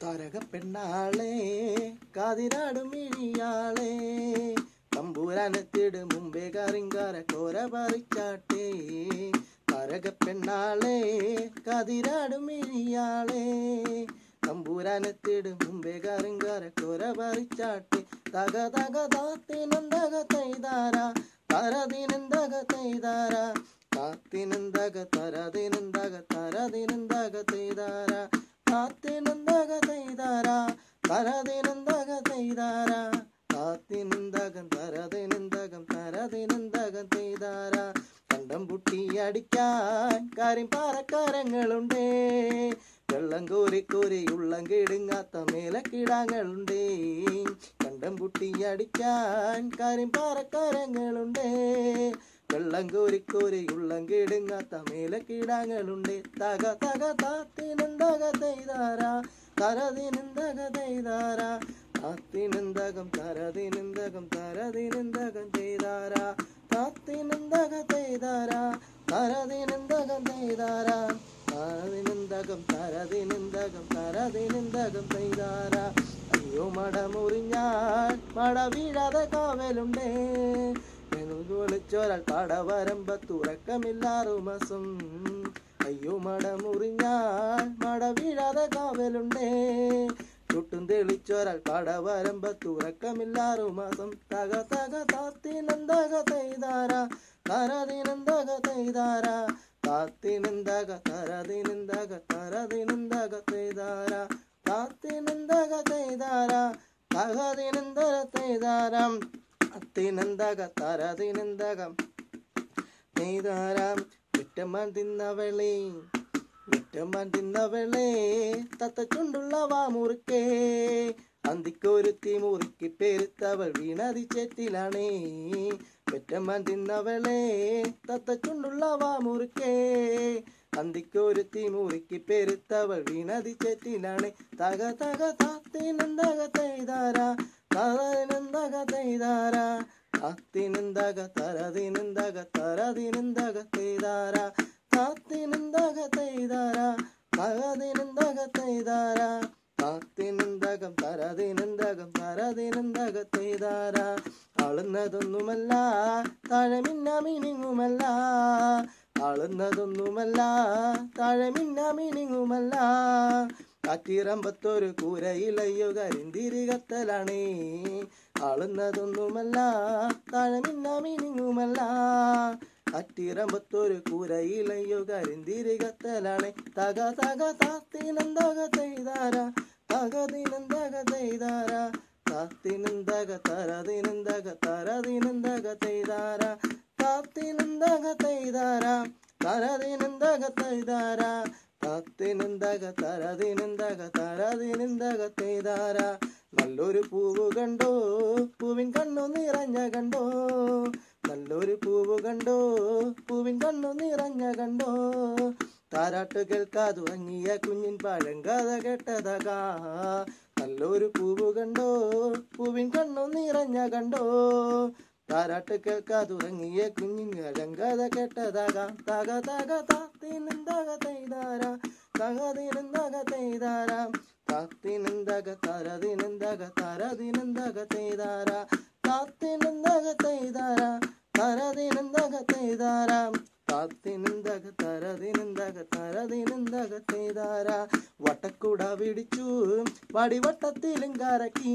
താരക പെണ്ണാളെ കാതിരാടും മിഴിയാളെ തമ്പൂരാനെത്തിട് മുമ്പേ കറിങ്കാര കോര പറിച്ചാട്ടേ. താരക പെണ്ണാളെ കാതിരാടും മിഴിയാളെ തമ്പൂരാനെത്തിട് മുമ്പേ കറിങ്കാര കോര പറിച്ചാട്ടേ. തക തക താത്തിനന്തക തൈതാര തരതിനന്തക തൈതാര താത്തിനന്തക തരതിനന്തക തരതിനന്തക തൈതാര താത്തിനന്തക തൈതാര തരതിനന്തക തൈതാര താത്തിനന്തകം തരതിനന്തകം തരതിനന്തകം തൈതാര. കണ്ടം പുട്ടി അടിക്കാൻ കരിമ്പാറക്കാരങ്ങളുണ്ടേ വെള്ളം കോരി കോരി ഉള്ളം കിടുങ്ങാത്ത മേലക്കിടാങ്ങളുണ്ടേ. കണ്ടം പുട്ടി അടിക്കാൻ കരിമ്പാറക്കാരങ്ങളുണ്ടേ വെള്ളം കോരി കോരി ഉള്ളം കിടുങ്ങാത്ത മേലക്കിടാങ്ങളുണ്ടേ. തക തക താത്തിനന്തക തൈതാര തരതിനന്തക തൈതാര താത്തിനന്തകം തരതിനന്തകം തരതിനന്തകം തൈതാര താത്തിനന്തക തൈതാര തരതിനന്തകം തൈതാര തരതിനന്തകം തരതിനന്തകം തരതിനന്തകം തൈതാര. അയ്യോ മട മുറിഞ്ഞാൽ മട വീഴാതെ കാവലുണ്ടേ വിളിച്ചൊരാൾ പടവരമ്പത്തുറക്കമില്ലാറു മാസം. അയ്യോ മട മുറിഞ്ഞാൽ മട വീഴാതെ കാവലുണ്ടേ ചുട്ടും തെളിച്ചൊരാൾ പടവരമ്പത്തുറക്കമില്ലാറു മാസം. തക തക താത്തിനന്തക തൈതാര തരതിനന്തക തൈതാര താത്തിനന്തക തരതിനന്തക തരതിനന്തക തൈതാര താത്തിനന്തക തൈതാര തകതിനന്തര തൈതാരം അത്തിനന്തക തരതിനന്തകം നെയ്താരാം. വിറ്റമാൻ തിന്നവളേ വിറ്റമാൻ തിന്നവളേ തത്ത ചുണ്ടുള്ളവാ മുറുക്കേ അന്തിക്കൊരുത്തി മുറുക്കി പെരുത്തവൾ വീണതി ചേറ്റിലാണേ. വിറ്റമാൻ തിന്നവളേ തത്ത ചുണ്ടുള്ളവാ മുറുക്കേ അന്തിക്കൊരുത്തി മുറുക്കി പെരുത്തവൾ വീണതി ചേറ്റിലാണേ. തക തക താത്തിനന്തക തൈതാര തരതിനന്തക തൈതാര താത്തിനന്തക തരതിനന്തക തരതിനന്തക തൈതാര താത്തിനന്തക തൈതാര തരതിനന്തക തൈതാര താത്തിനന്തകം തരതിനന്തകം തരതിനന്തക തൈതാര. ആളുന്നതൊന്നുമല്ല താഴമിന്ന മിനിങ്ങുമല്ല ആളുന്നതൊന്നുമല്ല താഴമിന്ന മിനിങ്ങുമല്ല കാറ്റിറമ്പത്തൊരു കൂരയിലയ്യോ കരിന്തിരികത്തലാണേ. ആളുന്നതൊന്നുമല്ല താഴമിന്ന മിനിങ്ങുമല്ല കാറ്റിറമ്പത്തൊരു കൂരയിലയ്യോ കരിന്തിരികത്തലാണേ. തക തക താത്തിനന്തക തൈതാര തകതിനന്തക തൈതാര താത്തിനന്തക തരതിനന്തക തരതിനന്തക തൈതാര താത്തിനന്തക തൈതാര തരതിനന്തക തൈതാര താത്തിനന്തക തരതിനന്തക തരതിനന്തക തൈതാര. നല്ലൊരു പൂവ് കണ്ടോ പൂവിൻ കണ്ണു നിറഞ്ഞ കണ്ടോ നല്ലൊരു പൂവ് കണ്ടോ പൂവിൻ കണ്ണു നിറഞ്ഞ കണ്ടോ. താരാട്ട് കേൾക്കാതുറങ്ങിയ കുഞ്ഞിൻ പഴങ്കഥ കേട്ടതകാ. നല്ലൊരു പൂവ് കണ്ടോ പൂവിൻ കണ്ണു നിറഞ്ഞ കണ്ടോ താരാട്ട് കേൾക്കാതുറങ്ങിയ കുഞ്ഞിൻ പഴങ്കഥ കേട്ടതകാ. തക തക താത്തിനന്തക തൈതാര തകതിനന്തക തൈതാര താത്തിനന്തക തരതിനന്തക തരതിനന്തക തൈതാര താത്തിനന്തക തൈതാര തരതിനന്തക തൈതാര താത്തിനന്തക തരതിനന്തക തരതിനന്തക തൈതാര. വട്ടക്കുട പിടിച്ചു വടിവട്ടത്തിലും കറക്കി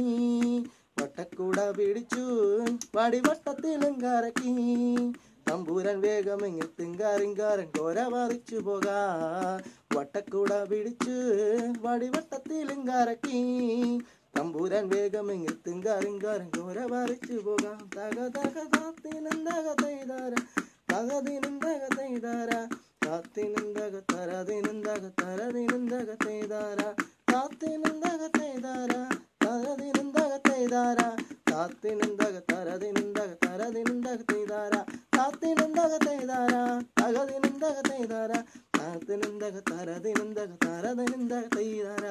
വട്ടക്കുട പിടിച്ചു വടിവട്ടത്തിലും കറക്കി തമ്പൂരൻ വേഗമെങ്ങെത്തും കാരിങ്കാരൻ കോര പറിച്ചു പോകാ. വട്ടക്കുട പിടിച്ചു വടിവട്ടത്തിലും കറക്കി തമ്പൂരൻ വേഗമെങ്ങെത്തും കാരിങ്കാരൻ കോര പറിച്ചു പോകാം. തക തക താത്തിനന്തക തൈതാര തകതിനന്തക തൈതാര താത്തിനന്തക തരതിനന്തക തരതിനന്തക തൈതാര താത്തിനന്തക തൈതാര തരതിനന്തക തൈതാര താത്തിനന്തക തരതിനന്തക തരതിനന്തക തൈതാര താത്തിനന്തക തൈതാര തകതിനന്തക തൈതാര താത്തിനന്തക തരതിനന്തക തരതിനന്തക തൈതാര.